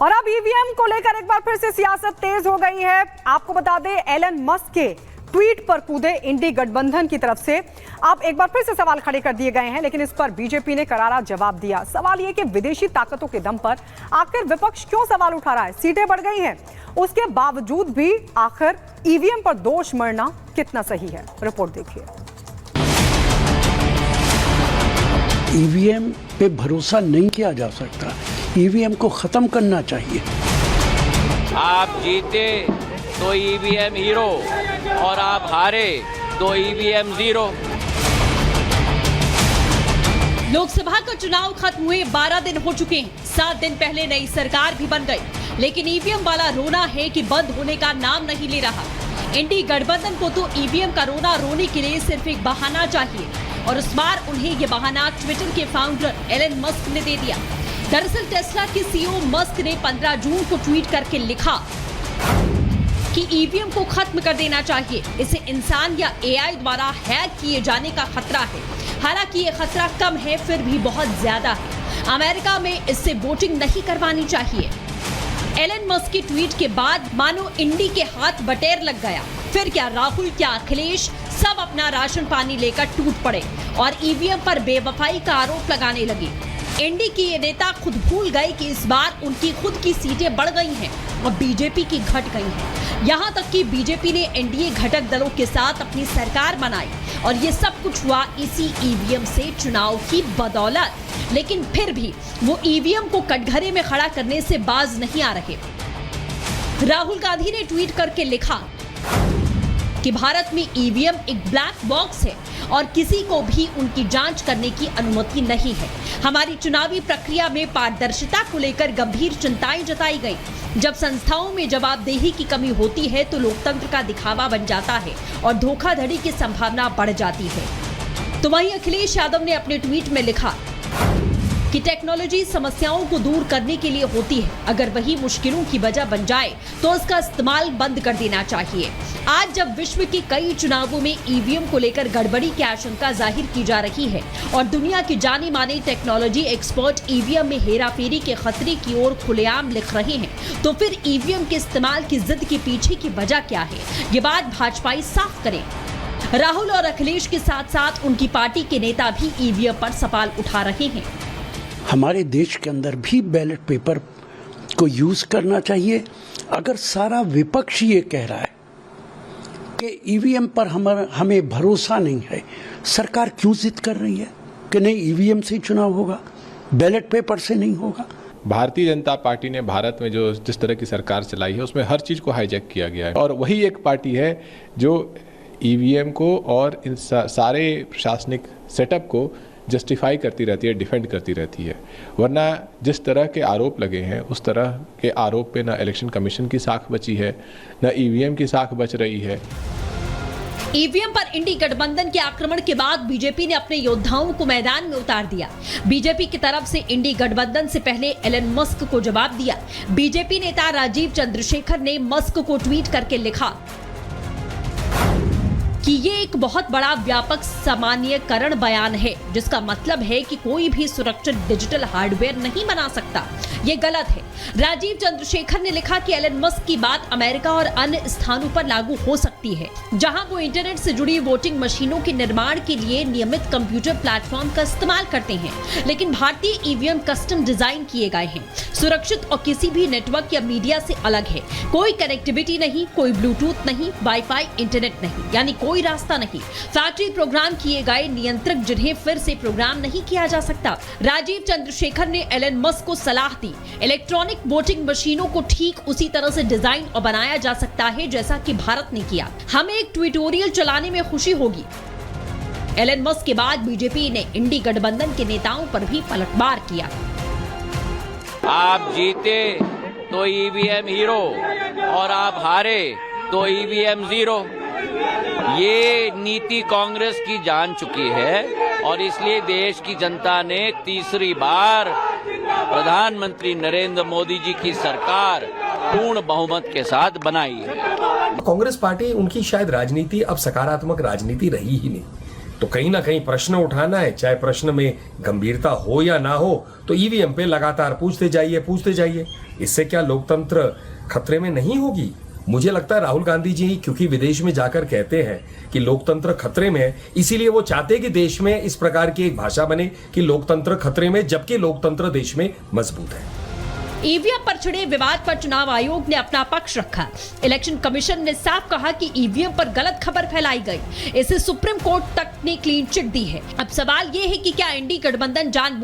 और अब ईवीएम को लेकर एक बार फिर से सियासत तेज हो गई है। आपको बता दें, एलन मस्क के ट्वीट पर कूदे इंडी गठबंधन की तरफ से अब एक बार फिर से सवाल खड़े कर दिए गए हैं, लेकिन इस पर बीजेपी ने करारा जवाब दिया। सवाल ये कि विदेशी ताकतों के दम पर आखिर विपक्ष क्यों सवाल उठा रहा है? सीटें बढ़ गई हैं, उसके बावजूद भी आखिर ईवीएम पर दोष मढ़ना कितना सही है? रिपोर्ट देखिए। ईवीएम पे भरोसा नहीं किया जा सकता, ईवीएम को खत्म करना चाहिए। आप जीते तो ईवीएम हीरो और आप हारे तो ईवीएम जीरो। लोकसभा का चुनाव खत्म हुए 12 दिन हो चुके हैं। 7 दिन पहले नई सरकार भी बन गई, लेकिन ईवीएम वाला रोना है कि बंद होने का नाम नहीं ले रहा। इंडी गठबंधन को तो ईवीएम का रोना रोने के लिए सिर्फ एक बहाना चाहिए, और इस बार उन्हें ये बहाना ट्विटर के फाउंडर एलन मस्क ने दे दिया। दरअसल टेस्ला के सीईओ मस्क ने 15 जून को ट्वीट करके लिखा कि ईवीएम को खत्म कर देना चाहिए, इसे इंसान या एआई द्वारा हैक किए जाने का खतरा है। हालांकि ये खतरा कम है, फिर भी बहुत ज्यादा है। अमेरिका में इससे वोटिंग नहीं करवानी चाहिए। एलन मस्क की ट्वीट के बाद मानो इंडी के हाथ बटेर लग गया। फिर क्या राहुल, क्या अखिलेश, सब अपना राशन पानी लेकर टूट पड़े और ईवीएम पर बेवफाई का आरोप लगाने लगे। इंडी की ये नेता खुद भूल गए कि इस बार उनकी खुद की सीटें बढ़ गई हैं और बीजेपी की घट गई हैं। यहाँ तक कि बीजेपी ने एनडीए घटक दलों के साथ अपनी सरकार बनाई और ये सब कुछ हुआ इसी ईवीएम से चुनाव की बदौलत। लेकिन फिर भी वो ईवीएम को कटघरे में खड़ा करने से बाज नहीं आ रहे। राहुल गांधी ने ट्वीट करके लिखा कि भारत में ईवीएम एक ब्लैक बॉक्स है और किसी को भी उनकी जांच करने की अनुमति नहीं है। हमारी चुनावी प्रक्रिया में पारदर्शिता को लेकर गंभीर चिंताएं जताई गई। जब संस्थाओं में जवाबदेही की कमी होती है तो लोकतंत्र का दिखावा बन जाता है और धोखाधड़ी की संभावना बढ़ जाती है। तो वहीं अखिलेश यादव ने अपने ट्वीट में लिखा कि टेक्नोलॉजी समस्याओं को दूर करने के लिए होती है, अगर वही मुश्किलों की वजह बन जाए तो उसका इस्तेमाल बंद कर देना चाहिए। आज जब विश्व के कई चुनावों में ईवीएम को लेकर गड़बड़ी की आशंका जाहिर की जा रही है और दुनिया के जाने माने टेक्नोलॉजी एक्सपर्ट ईवीएम में हेराफेरी के खतरे की ओर खुलेआम लिख रहे हैं, तो फिर ईवीएम के इस्तेमाल की जिद के पीछे की वजह क्या है? ये बात भाजपाई साफ करें। राहुल और अखिलेश के साथ साथ उनकी पार्टी के नेता भी ईवीएम पर सवाल उठा रहे हैं। हमारे देश के अंदर भी बैलेट पेपर को यूज करना चाहिए। अगर सारा विपक्ष ये कह रहा है कि ईवीएम पर हमें भरोसा नहीं है, सरकार क्यों जिद कर रही है कि नहीं ईवीएम से चुनाव होगा, बैलेट पेपर से नहीं होगा? भारतीय जनता पार्टी ने भारत में जो जिस तरह की सरकार चलाई है उसमें हर चीज को हाईजैक किया गया है, और वही एक पार्टी है जो ईवीएम को और इन सारे प्रशासनिक सेटअप को जस्टिफाई करती रहती है, डिफेंड करती रहती है। वरना जिस तरह के आरोप लगे हैं उस तरह के आरोप पे ना इलेक्शन कमीशन की साख बची है, ना ईवीएम की साख बच रही है। ईवीएम पर इंडी गठबंधन के आक्रमण के बाद बीजेपी ने अपने योद्धाओं को मैदान में उतार दिया। बीजेपी की तरफ से इंडी गठबंधन से पहले एलन मस्क को जवाब दिया। बीजेपी नेता राजीव चंद्रशेखर ने मस्क को ट्वीट करके लिखा कि ये एक बहुत बड़ा व्यापक सामान्यकरण बयान है, जिसका मतलब है कि कोई भी सुरक्षित डिजिटल हार्डवेयर नहीं बना सकता। ये गलत है। राजीव चंद्रशेखर ने लिखा कि एलन मस्क की बात अमेरिका और अन्य स्थानों पर लागू हो सकती है, जहां वो इंटरनेट से जुड़ी वोटिंग मशीनों के निर्माण के लिए नियमित कंप्यूटर प्लेटफॉर्म का इस्तेमाल करते हैं, लेकिन भारतीय ईवीएम कस्टम डिजाइन किए गए हैं, सुरक्षित और किसी भी नेटवर्क या मीडिया से अलग है। कोई कनेक्टिविटी नहीं, कोई ब्लूटूथ नहीं, वाईफाई इंटरनेट नहीं, यानी कोई रास्ता नहीं। फैक्ट्री प्रोग्राम किए गए नियंत्रक जिन्हें फिर से प्रोग्राम नहीं किया जा सकता। राजीव चंद्रशेखर ने एलन मस्क को सलाह दी, इलेक्ट्रॉनिक वोटिंग मशीनों को ठीक उसी तरह से डिजाइन और बनाया जा सकता है जैसा कि भारत ने किया। हमें एक ट्यूटोरियल चलाने में खुशी होगी। एलन मस्क के बाद बीजेपी ने इंडी गठबंधन के नेताओं पर भी पलटवार किया। आप जीते तो ईवीएम हीरो और आप हारे तो ईवीएम जीरो। ये नीति कांग्रेस की जान चुकी है और इसलिए देश की जनता ने तीसरी बार प्रधानमंत्री नरेंद्र मोदी जी की सरकार पूर्ण बहुमत के साथ बनाई है। कांग्रेस पार्टी, उनकी शायद राजनीति अब सकारात्मक राजनीति रही ही नहीं। तो कहीं ना कहीं प्रश्न उठाना है, चाहे प्रश्न में गंभीरता हो या ना हो, तो ईवीएम पे लगातार पूछते जाइए। इससे क्या लोकतंत्र खतरे में नहीं होगी? मुझे लगता है राहुल गांधी जी क्योंकि विदेश में जाकर कहते हैं कि लोकतंत्र खतरे में है, इसीलिए वो चाहते हैं कि देश में इस प्रकार की एक भाषा बने कि लोकतंत्र खतरे में, जबकि लोकतंत्र देश में मजबूत है। ईवीएम पर छिड़े विवाद पर चुनाव आयोग ने अपना पक्ष रखा। इलेक्शन कमीशन ने साफ कहा कि ईवीएम पर गलत खबर फैलाई गई। इसे सुप्रीम कोर्ट तक ने क्लीन चिट दी है। अब सवाल ये है कि क्या इंडी गठबंधन जान